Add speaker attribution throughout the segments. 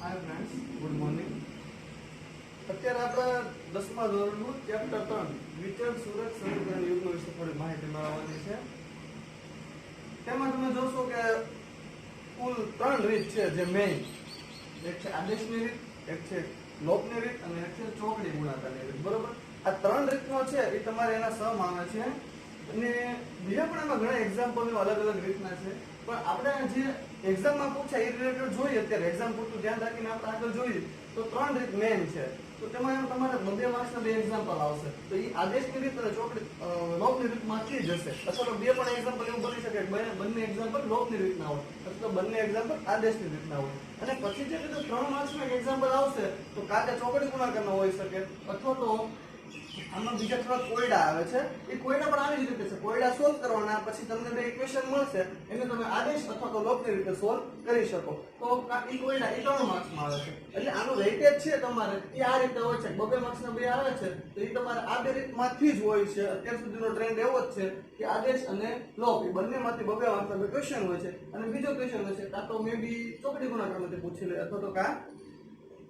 Speaker 1: Hi friends, good morning. અત્યારે આપણે 10મા ધોરણનું chapter 3 વિચલ સૂરજ સમીકરણ યુગ્મ વિશે થોડી માહિતી મેળવવાની છે. તેમાં તમે જોશો કે કુલ 3 રીત છે જે મેઇન. એક છે આદેશની રીત, એક છે લોપની રીત અને એક છે ચોકડી ગુણાકારની રીત. બરોબર, આ 3 રીતનો છે એ તમારે એના સમ આવે છે અને બીજા પણ એમાં ઘણા એક્ઝામ્પલ અલગ અલગ રીતના છે. પણ આપણે જે એક્ઝામમાં પૂછાય એ રિલેટેડ જોઈએ. અત્યારે એક્ઝામ પૂરતું ધ્યાન રાખીને આપણે આગળ જોઈએ તો 3 રીત મેઇન છે. તો તેમાં તમારે 2 માર્ક્સના 2 એક્ઝામ્પલ આવશે. તો એ આદેશની રીત અને ચોકડી લોપની રીતમાંથી જ હશે. અથવા તો 2 પણ એક્ઝામ્પલ એવું બની શકે બંને એક્ઝામ્પલ લોપની રીતના હોય અથવા તો બંને એક્ઝામ્પલ આદેશની રીતના હોય. અને પછી જે કીધું 3 માર્ક્સનું એક એક્ઝામ્પલ આવશે તો કાં ચોકડી ગુણાકારનો હોઈ શકે અથવા તો આમાં બીજા થોડા કોયડા આવે છે. એ કોયડા પણ આવી જ રીતે છે. કોયડા સોલ્વ કરવાના, પછી તમને બે ઇક્વેશન મળશે એને તમે આદેશ અથવા તો લોપની રીતે સોલ્વ કરી શકો. તો એ કોયડા એ 3 માર્ક્સમાં આવે છે. એટલે આનું વેઇટેજ છે તમારે એ આ રીતે હોય છે. 2 માર્ક્સના 2 આવે છે તો એ તમારે આ બે રીતમાંથી જ હોય છે. અત્યાર સુધીનો ટ્રેન્ડ એવો જ છે કે આદેશ અને લોપ એ બંનેમાંથી 2 માર્ક્સના 2 ક્વેશ્ચન હોય છે. અને બીજો ક્વેશ્ચન હોય છે કાં તો મે બી ચોકડી ગુણાકારમાંથી પૂછી લે અથવા તો કાં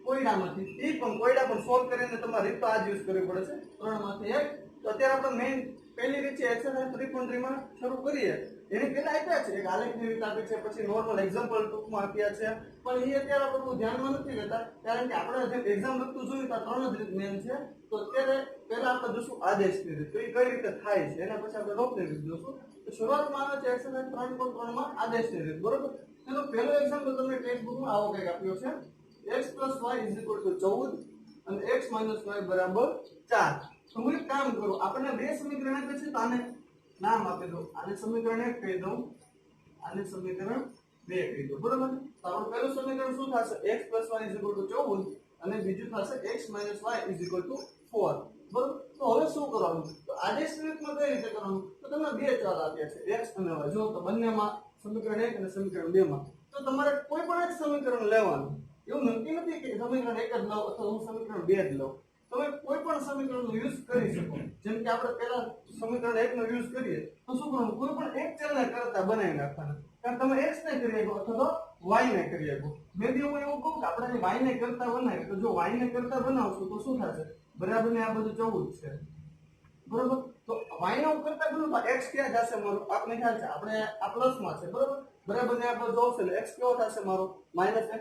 Speaker 1: કોયડામાંથી. એ પણ કોયડા પણ સોલ્વ કરીને તમારે રીત તો આ જ યુઝ કરવી પડે છે 3 માંથી એક. તો અત્યારે આપણે મેઇન પહેલી રીત છે એક્સરસાઇઝ 3.3 માં શરૂ કરીએ. એની પહેલા આપ્યા છે એક આલેખની રીત આપી છે, પછી નોર્મલ એક્ઝામ્પલ ટૂંકમાં આપ્યા છે. પણ એ અત્યારે આપણે બહુ ધ્યાનમાં નથી લેતા કારણ કે આપણે જે એક્ઝામ લખતું જોયું તો 3 જ રીત મેઇન છે. તો અત્યારે પહેલા આપણે જોશું આદેશની રીત. તો એ કઈ રીતે થાય છે એના પછી આપણે લોપની રીત જોશું. તો શરૂઆતમાં આવે છે એક્સરસાઇઝ 3.3 માં આદેશની રીત. બરોબર, તેનો પહેલો એક્ઝામ્પલ તમને ટેક્સ્ટ બુકમાં આવો કંઈક આપ્યો છે. x + y = 14 અને x - y = 4. તો હું એક કામ કરું, આપણને બે સમીકરણ આપે છે તો આને નામ આપી દો. આને સમીકરણ 1 કહી દઉં, આને સમીકરણ 2 કહી દો. બરોબર, તો આપણું પહેલું સમીકરણ શું થશે? x + y = 14 અને બીજું થશે x - y = 4. બરોબર, તો હવે શું કરવાનું? તો આદેશની રીતમાં કઈ રીતે કરવાનું? તો તમને બે ચલ આપ્યા છે x અને y. જો તો બંનેમાં સમીકરણ 1 અને સમીકરણ 2 માં તો તમારે કોઈ પણ એક સમીકરણ લેવાનું. એવું નક્કી નથી કે સમીકરણ 1 જ લો અથવા હું સમીકરણ 2 જ લઉં. તમે કોઈ પણ સમીકરણનો યુઝ કરી શકો. જેમ કે આપણે પહેલા સમીકરણ 1 નો યુઝ કરીએ તો શું કરવાનું? કોઈ પણ એક ચલને કરતા બનાવી નાખવાના. કારણ તમે x ને કરી શકો અથવા તો y ને કરી શકો. મેં બી હું એવું કહું કે આપણે y ને કરતા બનાવીએ તો જો y ને કરતા બનાવશું તો શું થશે? બરાબર ને આ બધું 14 છે. બરોબર, તો y ને હું કરતા બનાવું તો x ક્યાં જશે મારું? આપણે ખ્યાલ છે આપણે આ પ્લસમાં છે. બરોબર, બરાબર ને આપણે જોશે એટલે x કેવો થશે મારો? -x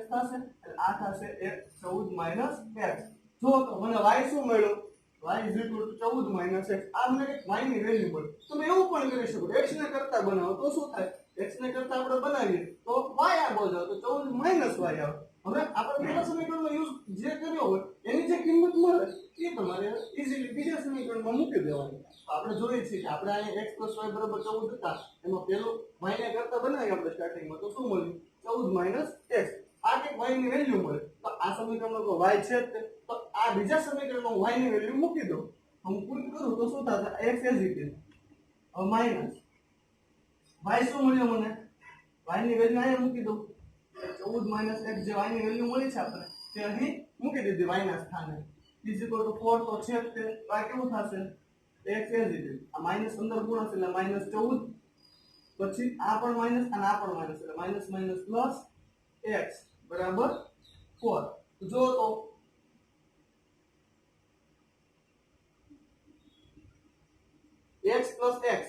Speaker 1: થશે અને આ થશે x 14 - x. જો તો મને y શું મળ્યું? y = 14 - x. આ મને y ની વેલ્યુ મળી. તમે એવું પણ કરી શકો x ને કરતા બનાવો તો શું થાય? x ને કરતા આપણે બનાવીએ તો y આગળ જાવ તો 14 - y આવે. હવે આપણે પહેલા સમીકરણનો યુઝ જે કર્યો હોય એની જે કિંમત મળે એ તમારે ઈઝીલી બીજા સમીકરણમાં મૂકી દેવાની. આપણે જોઈએ છીએ કે આપણે અહીંયા x + y = 14 હતા. એમાં પેલું y ને કરતા બનાવી આપણે સ્ટાર્ટિંગમાં તો શું મળ્યું? 14 - x. આ કે y ની વેલ્યુ મળે તો આ સમીકરણમાં તો y છે જ તે. તો આ બીજા સમીકરણમાં y ની વેલ્યુ મૂકી દો. હું પુટ કરું તો શું થશે? x as it is. હવે માઈનસ y શું મળ્યો મને? y ની વેલ્યુ અહીંયા મૂકી દઉં. 14 - x જે y ની વેલ્યુ મળી છે આપણે તે અહીં મૂકી દીધી y ના સ્થાને. = 4 તો છે જ તે. આ કેવું થશે? x as it is. આ માઈનસ અંદર ગુણ હશે એટલે -14. પછી આ પણ માઈનસ અને આ પણ માઈનસ એટલે માઈનસ પ્લસ x બરાબર 4. જો તો x + x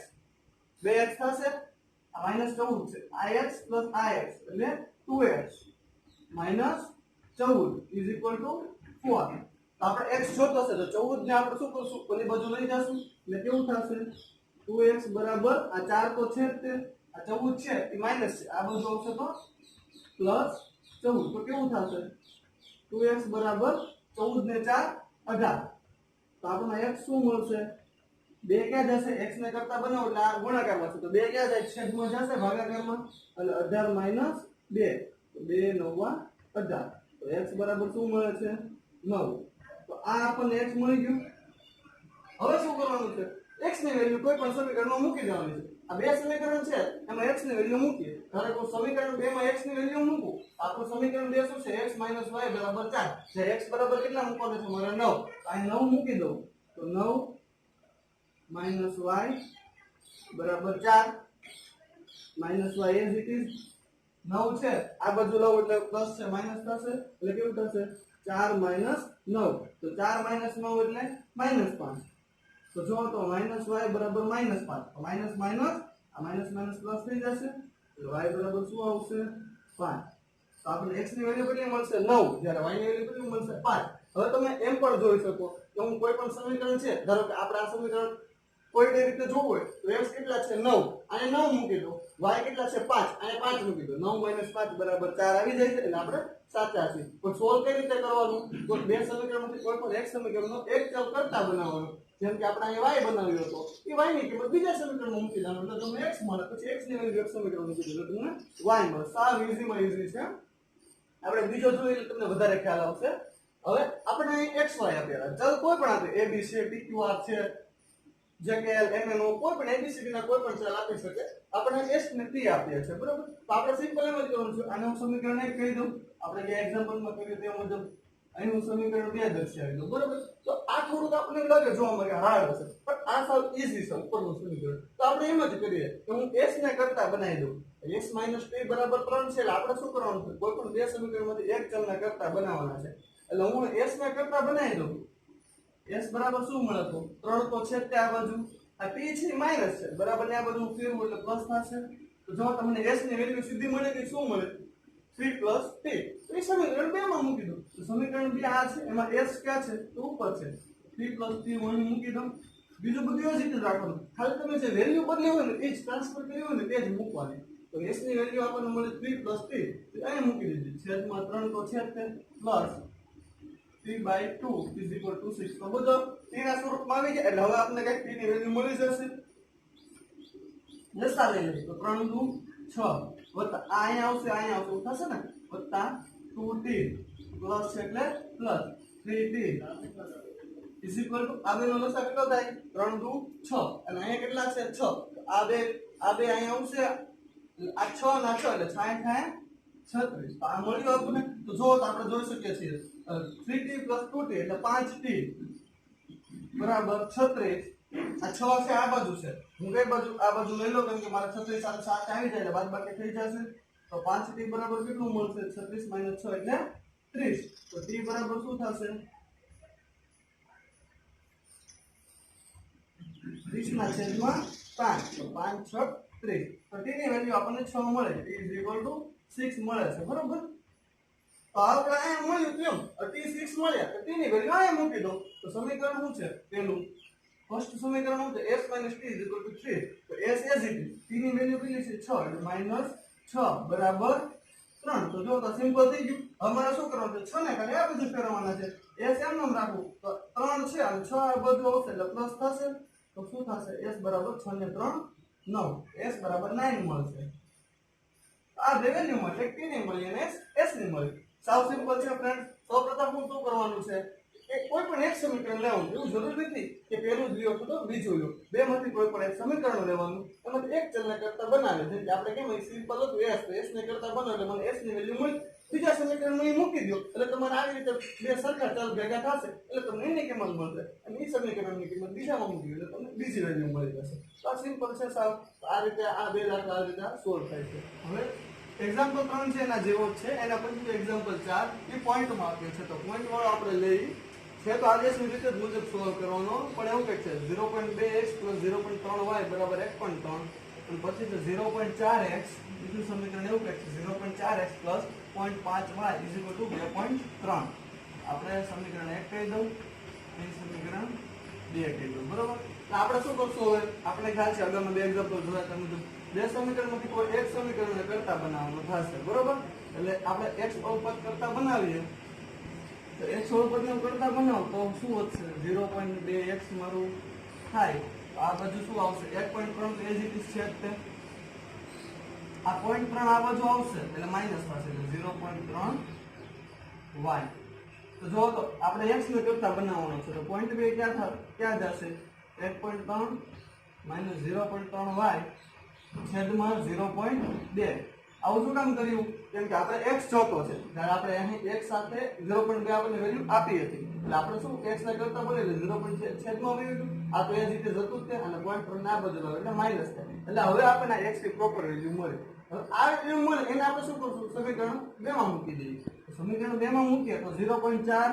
Speaker 1: 2x થશે. આ -14 છે. આ x + આ x એટલે 2x - 14 = 4. તો આપણે x જોતો છે તો 14 ને આપણે શું કરશું? ઓલી બાજુ લઈ જશું એટલે કેવું થશે? 2x બરાબર આ 4 તો છે જ તે. આ 14 છે એ માઈનસ છે. આ બાજુ આવશે તો +14. તો કેવું થશે? 2x બરાબર 14 ને 4 18. તો આપણને x શું મળશે? 2 ક્યાં જશે? x ને કરતા બનાવો એટલે આ ગુણાકારમાં છે તો 2 ક્યાં જાય? છેદમાં જશે ભાગાકારમાં એટલે 18 - 2. તો 2 × 9 = 18. તો x બરાબર શું મળે છે? 9. તો આ આપણને x મળી ગયું. હવે શું કરવાનું છે? x ની વેલ્યુ કોઈ પણ સમીકરણમાં મૂકી દેવાની છે. આ બે સમીકરણ છે એમાં x ની વેલ્યુ મૂકીએ. ધારો કે સમીકરણ 2 માં x ની વેલ્યુ મૂકું. આપણું સમીકરણ 2 શું છે? x - y = 4. જે x બરાબર કેટલા મૂકવાનું છે મારે? 9. તો અહીં 9 મૂકી દઉં તો 9 - y = 4 - y as it is 9 છે આ બાજુ લાવો એટલે પ્લસ છે માઈનસ થશે એટલે કેવું થશે 4 9 તો 4 9 એટલે -5 તો જો તો -y બરાબર -5 તો માઈનસ માઈનસ આ માઈનસ માઈનસ પ્લસ થઈ જશે એટલે y બરાબર શું આવશે 5 તો આપણે x ની વેલ્યુ કેટલી મળશે 9 જ્યારે y ની વેલ્યુ કેટલી મળશે 5 હવે તમે એમ પણ જોઈ શકો કે હું કોઈ પણ સમીકરણ છે ધારો કે આપણે આ સમીકરણ કોઈ રીતે જોવું હોય તો x કેટલા છે 9 અને 9 મૂકી દો y કેટલા છે 5 અને 5 મૂકી દો 9 - 5 બરાબર 4 આવી જાય છે એટલે આપણે સાચા છીએ તો સોલ્વ કઈ રીતે કરવાનું તો બે સમીકરણમાંથી કોઈ પણ એક સમીકરણનો એક ચલ કરતા બનાવવાનો જેમ કે આપણે અહીંયા y બનાવ્યો હતો એ y ની કિંમત બીજા સમીકરણમાં મૂકી દેવાનું એટલે તમને x મળે પછી x ની વેલ્યુ એક સમીકરણમાં મૂકી દો એટલે તમને y મળે સાવ ઈઝીમાં ઈઝી છે આપણે બીજો જોઈએ એટલે તમને વધારે ખ્યાલ આવશે હવે આપણે અહીં xy આપેલા ચલ કોઈ પણ આપે a b c t q r છે jkl mn કોઈ પણ abcd ના કોઈ પણ ચલ આપી શકે આપણે s ને t આપીએ છે બરાબર તો આપણે સિમ્પલ એમ જ કરવાનું છે આને હું સમીકરણ 1 કહી દઉં આપણે જે એક્ઝામ્પલમાં કર્યું તે મુજબ અહીં હું સમીકરણ 2 દર્શાવી દઉં બરાબર તો આ થોડુંક આપણને લાગે જોવા માટે હાર્ડ હશે પણ આ સાવ ઈઝી છે ઉપરનું સમીકરણ તો આપણે એમ જ કરીએ કે હું s ને કરતા બનાવી દઉં x - t બરાબર 3 છે એટલે આપણે શું કરવાનું છે કોઈ પણ બે સમીકરણમાંથી એક ચલને કરતા બનાવવાના છે એટલે હું s ને કરતા બનાવી દઉં s બરાબર શું મળે તો 3 તો છે તે આ બાજુ આ t છે માઈનસ છે બરાબર ને આ બાજુ ફેરવું એટલે પ્લસ થશે તો જો તમને s ની વેલ્યુ સીધી મળે કે શું મળે 3 + t તો એ સમીકરણ 2 માં મૂકી દો તો સમીકરણ 2 આ છે એમાં s ક્યાં છે તો ઉપર છે 3 + t અહીં મૂકી દો બીજું બધું એ જ રીતે રાખવાનું ખાલી તમે જે વેલ્યુ બદલી હોય ને એ જ ટ્રાન્સફર કરી હોય ને તે જ મૂકવાની તો s ની વેલ્યુ આપણને મળે 3 + t તો અહીં મૂકી દીધી છેદમાં 3 તો છે તે પ્લસ 3/2 = 6 તો બધો t ના સ્વરૂપમાં આવી જાય એટલે હવે આપણને કઈ t ની વેલ્યુ મળી જશે લસા લઈ લઈએ તો 3 દુ 6 વત્તા આ અહીંયા આવશે થશે ને વત્તા 2t પ્લસ છે એટલે પ્લસ 3t = આ બેનો લસા કેટલો થાય 3 દુ 6 અને અહીંયા કેટલા છે 6 આ બે અહીંયા આવશે આ 6 ના 6 એટલે 60 થાય 36 તો આ મળ્યું આપણને તો જો આપણે જોઈ શકીએ છીએ 3t + 2t એટલે 5t બરાબર 36 આ 6 છે આ બાજુ છે હું કઈ બાજુ આ બાજુ લઈ લો કેમ કે મારે 36 સાથે 7 આવી જાય એટલે બાદબાકી થઈ જશે તો 5t બરાબર કેટલું મળશે 36 - 6 એટલે 30 તો t બરાબર શું થશે 30/5 તો 5 × 6 30 તો t ની વેલ્યુ આપણને 6 મળે t = 6 મળે છે બરાબર તો આપણે અહીં મળ્યું કેમ t 6 મળ્યા તો t ની વેલ્યુ અહીં મૂકી દો તો સમીકરણ શું છે પેલું ફર્સ્ટ સમીકરણ શું છે s - t = 3 તો s as it is t ની વેલ્યુ કેટલી છે 6 એટલે -6 બરાબર 3 તો જો તો સિમ્પલ થઈ ગયું અમારે શું કરવાનું છે 6 ને ખાલી આ બધું ફેરવવાના છે s એમ નામ રાખવું તો 3 છે અને 6 આ બધું આવશે એટલે પ્લસ થશે તો શું થશે s બરાબર 6 ને 3 9 s બરાબર 9 મળશે આ બે વેલ્યુ મળે એક t ની મળી અને s ની મળી સાવ સિમ્પલ છે ફ્રેન્ડ સૌપ્રથમ હું શું કરવાનું છે કે કોઈ પણ એક સમીકરણ લેવાનું એવું જરૂરી નથી કે પહેલું જ લ્યો તો બીજું લ્યો બેમાંથી કોઈ પણ એક સમીકરણ લેવાનું એમાંથી એક ચલને કરતા બનાવે જેમ કે આપણે કેમ સિમ્પલ હતું s ને કરતા બનાવે એટલે મને s ની વેલ્યુ મળી બીજા સમીકરણમાં એ મૂકી દો એટલે તમારે આવી રીતે બે સરખા ચલ ભેગા થશે એટલે તમને એની કિંમત મળશે અને એ સમીકરણની કિંમત બીજામાં મૂકી દો એટલે તમને બીજી વેલ્યુ મળી જશે તો આ સિમ્પલ છે સાવ આ રીતે આ બે દાખલા આ રીતે સોલ્વ થાય છે હવે એક્ઝામ્પલ 3 છે એના જેવો જ છે એના પછી એક્ઝામ્પલ 4 એ પોઈન્ટમાં આપ્યો છે તો પોઈન્ટ વાળો આપણે લઈ છે તો આદેશની રીતે જ મુજબ સોલ્વ કરવાનો પણ એવું કંઈક છે 0.2x + 0.3y = 1.3 અને પછી છે 0.4x બીજું સમીકરણ એવું કંઈક છે 0.4x + 0.5y = 2.3 આપણે સમીકરણ 1 કહી દઉં અને સમીકરણ 2 કહી દઉં બરોબર તો આપણે શું કરશું હવે આપણે ખ્યાલ છે અગાઉના બે એક્ઝામ્પલ જોયા હતા મુજબ બે સમીકરણમાંથી કોઈ એક સમીકરણને કરતા બનાવવાનું થશે બરોબર એટલે આપણે x બહુપદ કરતા બનાવીએ તો x બહુપદને કરતા બનાવો તો શું વધશે 0.2x મારું થાય તો આ બાજુ શું આવશે 1.3 તો એજ ઇટ છે તે આ 0.3 આ બાજુ આવશે એટલે માઈનસ થશે એટલે 0.3y તો જો તો આપણે x ને કરતા બનાવવાનો છે તો 0.2 ક્યાં જશે 1.3 - 0.3y છેદમાં 0.2 આવું શું કામ કર્યું કેમ કે આપણે x જોતો છે જ્યારે આપણે અહીં x સાથે 0.2 આપણને વેલ્યુ આપી હતી એટલે આપણે શું x ને કરતા બોલે 0.6 છેદમાં આવ્યું આ તો એ જ રીતે જતું છે અને 0.3 ના બદલાવ એટલે માઈનસ થાય એટલે હવે આપણને x ની પ્રોપર વેલ્યુ મળે હવે આ વેલ્યુ મળે એને આપણે શું કરશું સમીકરણ 2 માં મૂકી દઈએ તો સમીકરણ 2 માં મૂકીએ તો 0.4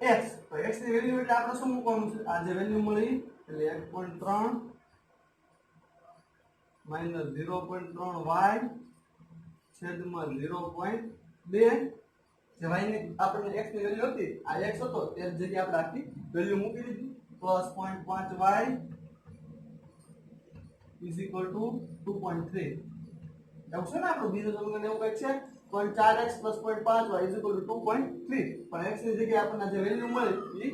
Speaker 1: x તો x ની વેલ્યુ એટલે આપણે શું મૂકવાનું છે આ જે વેલ્યુ મળી એટલે 1.3 માઈનસ 0.3y છેદમાં 0.2 જે y ની આપણે x ની વેલ્યુ હતી આ x હતો તે જગ્યાએ આપણે આખી વેલ્યુ મૂકી દીધી plus 0.5y is equal to 2.3 એવું છે ને આપણું બીજું સમીકરણ એવું કંઈક છે 0.4x plus 0.5y is equal to 2.3 પણ x ની જગ્યાએ આપણને જે વેલ્યુ મળી એ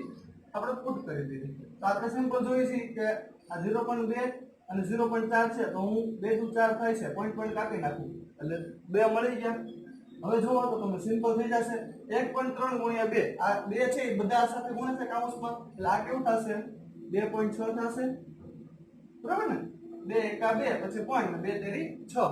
Speaker 1: આપણે પુટ કરી દીધી તો આપણે સિમ્પલ જોઈએ છે કે આ 0.2 અને 0.4 છે તો હું 2 * 4 થાય છે પોઈન્ટ કાપી નાખું એટલે 2 મળી ગયા હવે જોવો તો તમે સિમ્પલ થઈ જશે 1.3 ગુણ્યા 2 આ 2 છે એ બધા સાથે ગુણશે કાઉન્સમાં એટલે આ કેવું થશે 2.6 થશે બરાબર ને 2 એકા 2 પછી પોઈન્ટ 2 તેરી 6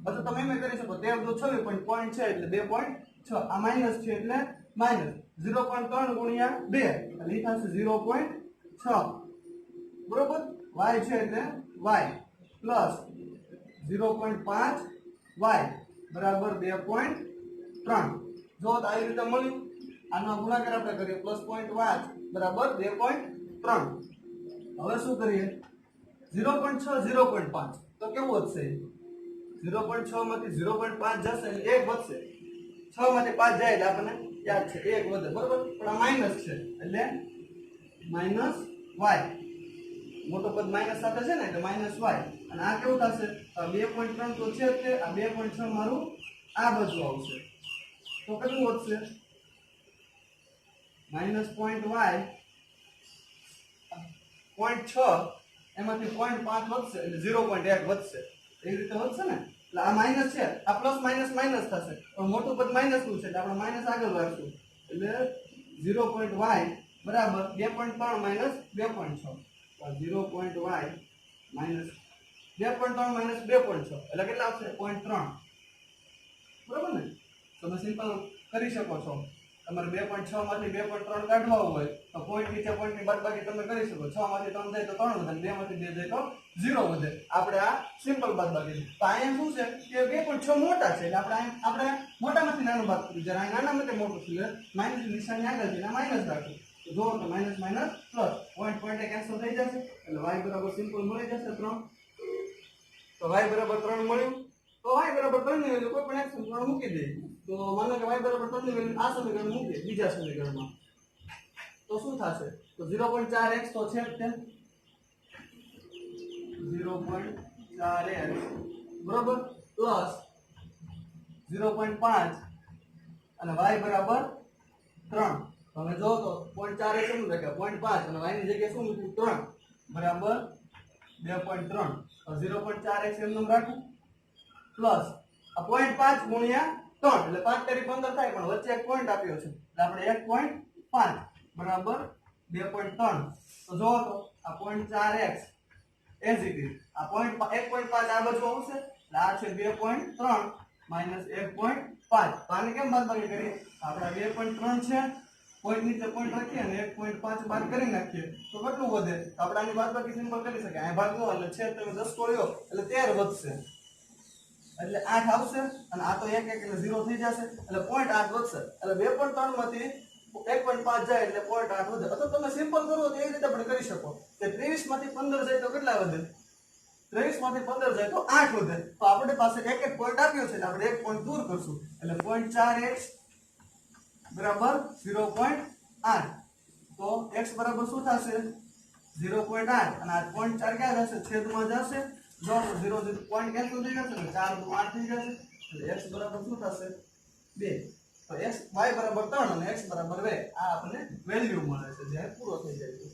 Speaker 1: અથવા તમે એમ કરી શકો 13 * 26 પણ પોઈન્ટ છે એટલે 2.6 આ માઈનસ છે એટલે માઈનસ 0.3 ગુણ્યા 2 એટલે એ થશે 0.6 બરોબર y છે એટલે y પ્લસ 0.5y બરાબર 2.3 જો તો આવી રીતે મળ્યું આનો ગુણાકાર આપણે કરીએ પ્લસ 0.5 બરાબર 2.3 હવે શું કરીએ 0.6 0.5 તો કેવું વધશે 0.6 માંથી 0.5 જશે એટલે 1 વધશે 6 માંથી 5 જાય એટલે આપણને યાદ છે 1 વધે બરોબર પણ આ માઈનસ છે એટલે માઈનસ y મોટો પદ માઈનસ સાથે છે ને એટલે માઈનસ y અને આ કેવું થશે 2.3 તો છે તે આ 2.6 મારું આ બાજુ આવશે તો કેટલું વધશે માઈનસ પોઈન્ટ y 0.6 એમાંથી 0.5 વધશે એટલે 0.1 વધશે એ રીતે વધશે ને એટલે આ માઈનસ છે આ પ્લસ માઈનસ માઈનસ થશે પણ મોટું પદ માઈનસ નું છે એટલે આપણે માઈનસ આગળ રાખશું એટલે 0.y બરાબર 2.3 માઈનસ 2.6 0.y માઈનસ 2.3 માઈનસ 2.6 એટલે કેટલા આવશે 0.3 બરાબર ને તમે સિમ્પલ કરી શકો છો તમારે 2.6 માંથી 2.3 કાઢવા હોય તો પોઈન્ટ નીચે પોઈન્ટ ની બાદબાકી તમે કરી શકો 6 માંથી 3 જાય તો 3 વધે 2 માંથી 2 જાય તો 0 વધે આપણે આ સિમ્પલ બાદબાકી તો અહીંયા શું છે કે 2.6 મોટા છે એટલે આપણે મોટામાંથી નાનું બાદ કરીએ જ્યારે નાનામાંથી મોટું છે માઈનસ નિશાની આગળ છે માઈનસ રાખો તો જો તો minus minus plus point cancel થઈ જશે એટલે y બરાબર સિમ્પલ મળી જશે 3 તો y બરાબર 3 મળ્યું તો y બરાબર 3 ની વેલ્યુ કોઈ પણ એક સમીકરણ મૂકી દઈએ તો માનો કે y બરાબર 3 ની વેલ્યુ આ સમીકરણ મૂકીએ બીજા સમીકરણમાં તો શું થશે તો 0.4x તો છે તે 0.4x બરાબર પ્લસ 0.5 અને y બરાબર 3 તમે જો તો 0.4x શું લખ્યા 0.5 અને y ની જગ્યાએ શું મૂક્યું 3 બરાબર 2.3 તો 0.4x એમનું રાખું પ્લસ આ 0.5 ગુણ્યા 3 એટલે 5 તેરી 15 થાય પણ વચ્ચે એક પોઈન્ટ આપ્યો છે એટલે આપણે 1.5 બરાબર 2.3 તો જો તો આ 0.4x એઝ ઇટ ઇઝ આ 1.5 આ બાજુ આવશે એટલે આ છે 2.3 માઈનસ 1.5 તો આને કેમ બાદબાકી કરીએ આપણે 2.3 છે પોઈન્ટ નીચે પોઈન્ટ રાખીએ અને 1.5 બાદ કરી નાખીએ તો કેટલું વધે આપણે આની બાદબાકી સિમ્પલ કરી શકીએ આ ભાગ નો એટલે છેદ તમે 10 તોડ્યો એટલે 13 વધશે એટલે 8 આવશે અને આ તો 1 એટલે 0 થઈ જશે એટલે 0.8 વધશે એટલે 2.3 માંથી 1.5 જાય એટલે 0.8 વધે અથવા તમે સિમ્પલ કરો તો એ રીતે પણ કરી શકો કે 23 માંથી 15 જાય તો કેટલા વધે 23 માંથી 15 જાય તો 8 વધે તો આપણે પાસે એક પોઈન્ટ આપ્યો છે એટલે આપણે એક પોઈન્ટ દૂર કરશું એટલે 0.4x બરાબર 0.8 તો x બરાબર શું થશે 0.8 અને આ 0.4 ક્યાં જશે છેદમાં જશે જો 0 પોઈન્ટ કેન્સલ થઈ જશે ને 4 * 8 થઈ જશે એટલે x બરાબર શું થશે 2 તો y બરાબર 3 અને x બરાબર 2 આ આપણને વેલ્યુ મળે છે જે પૂરો થઈ જાય છે